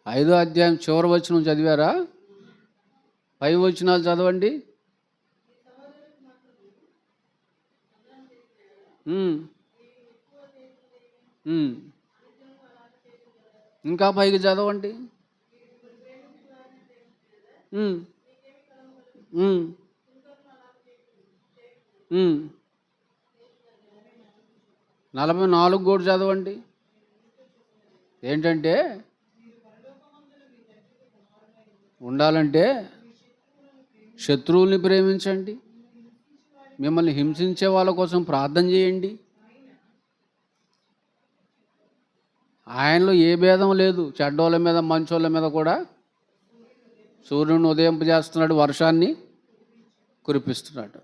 5వ అధ్యాయం చివరి వచనం చదివారా? పై వచనాలు చదవండి. ఉమ్, ఉమ్. ఇంకా పైకి చదవండి. ఉమ్, ఉమ్, ఉమ్. 44 కూడా చదవండి. ఏంటంటే ఉండాలంటే శత్రువుల్ని ప్రేమించండి, మిమ్మల్ని హింసించే వాళ్ళ కోసం ప్రార్థన చేయండి. ఆయనలో ఏ భేదం లేదు. చెడ్డోళ్ళ మీద మంచోళ్ళ మీద కూడా సూర్యుని ఉదయింపజేస్తున్నాడు, వర్షాన్ని కురిపిస్తున్నాడు.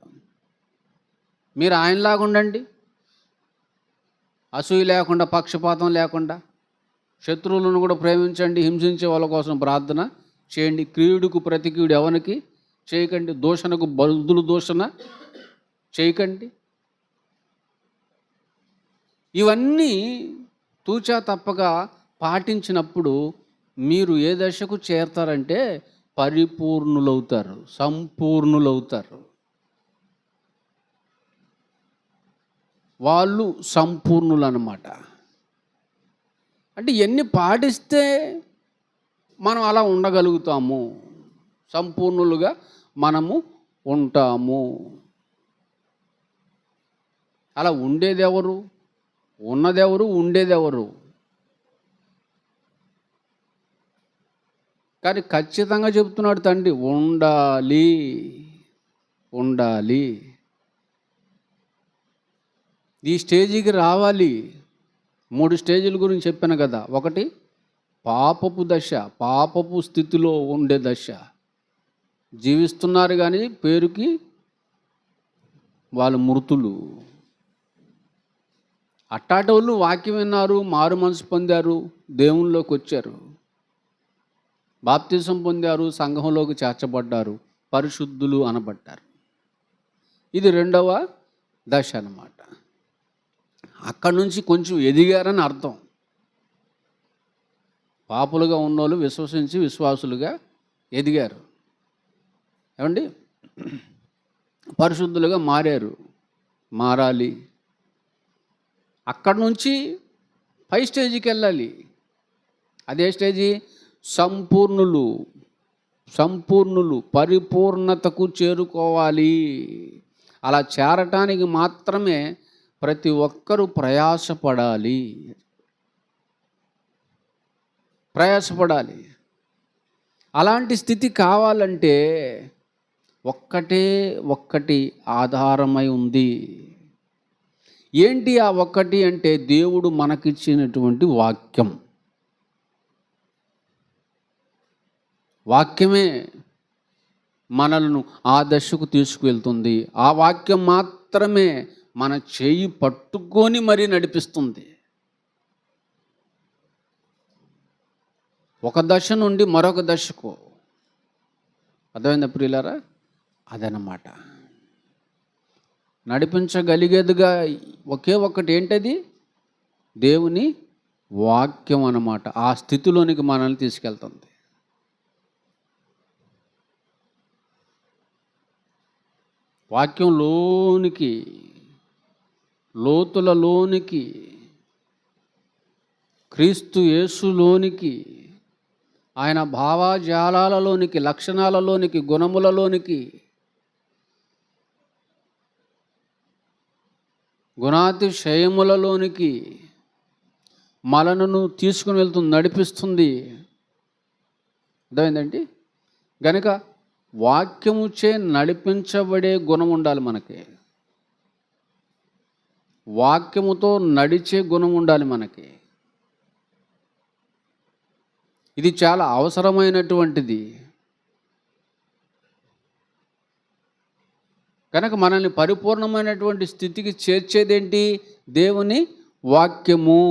మీరు ఆయనలాగా ఉండండి, అసూయ లేకుండా, పక్షపాతం లేకుండా. శత్రువులను కూడా ప్రేమించండి, హింసించే వాళ్ళ కోసం ప్రార్థన చేయండి. క్రీడుకు ప్రతి కీడు ఎవరికి చేయకండి, దూషణకు బదులు దూషణ చేయకండి. ఇవన్నీ తూచా తప్పగా పాటించినప్పుడు మీరు ఏ దశకు చేరతారంటే పరిపూర్ణులవుతారు, సంపూర్ణులవుతారు. వాళ్ళు సంపూర్ణులు అన్నమాట. అంటే ఎన్ని పాటిస్తే మనం అలా ఉండగలుగుతాము, సంపూర్ణులుగా మనము ఉంటాము. అలా ఉండేదెవరు? ఉన్నదెవరు? ఉండేదెవరు? కానీ ఖచ్చితంగా చెప్తున్నాడు తండ్రి, ఉండాలి, ఉండాలి. ఈ స్టేజీకి రావాలి. 3 స్టేజీల గురించి చెప్పాను కదా. ఒకటి పాపపు దశ, పాపపు స్థితిలో ఉండే దశ. జీవిస్తున్నారు కానీ పేరుకి వాళ్ళు మృతులు. అట్టాటోళ్ళు వాక్యం విన్నారు, మారు మనసు పొందారు, దేవునిలోకి వచ్చారు, బాప్తిజం పొందారు, సంఘంలోకి చేర్చబడ్డారు, పరిశుద్ధులు అనబడ్డారు. ఇది 2వ దశ అన్నమాట. అక్కడి నుంచి కొంచెం ఎదిగారని అర్థం. పాపులుగా ఉన్నోళ్ళు విశ్వసించి విశ్వాసులుగా ఎదిగారు, ఏమండి? పరిశుద్ధులుగా మారారు, మారాలి. అక్కడి నుంచి పై స్టేజీకి వెళ్ళాలి. అదే స్టేజీ సంపూర్ణులు, సంపూర్ణులు, పరిపూర్ణతకు చేరుకోవాలి. అలా చేరటానికి మాత్రమే ప్రతి ఒక్కరూ ప్రయాసపడాలి, ప్రయాసపడాలి. అలాంటి స్థితి కావాలంటే ఒక్కటి ఆధారమై ఉంది. ఏంటి ఆ ఒక్కటి అంటే దేవుడు మనకిచ్చినటువంటి వాక్యం. వాక్యమే మనల్ని ఆ దశకు తీసుకువెళ్తుంది. ఆ వాక్యం మాత్రమే మన చేయి పట్టుకొని మరీ నడిపిస్తుంది. ఒక దశ నుండి మరొక దశకు. అర్థమైందా ప్రియులారా? అదనమాట నడిపించగలిగేదిగా ఒకే ఒక్కటి. ఏంటది? దేవుని వాక్యం అన్నమాట. ఆ స్థితిలోనికి మనల్ని తీసుకెళ్తుంది. వాక్యంలోనికి, లోతులలోనికి, క్రీస్తు యేసులోనికి, ఆయన భావజాలాలలోనికి, లక్షణాలలోనికి, గుణములలోనికి, గుణాతిశయములలోనికి మనను తీసుకుని వెళ్తుంది, నడిపిస్తుంది. అర్థమైందండి? గనుక వాక్యముచే నడిపించబడే గుణం ఉండాలి మనకి. వాక్యముతో నడిచే గుణం ఉండాలి మనకి. ఇది చాలా అవసరమైనటువంటిది. కనుక మనల్ని పరిపూర్ణమైనటువంటి స్థితికి చేర్చేదేంటి? దేవుని వాక్యము.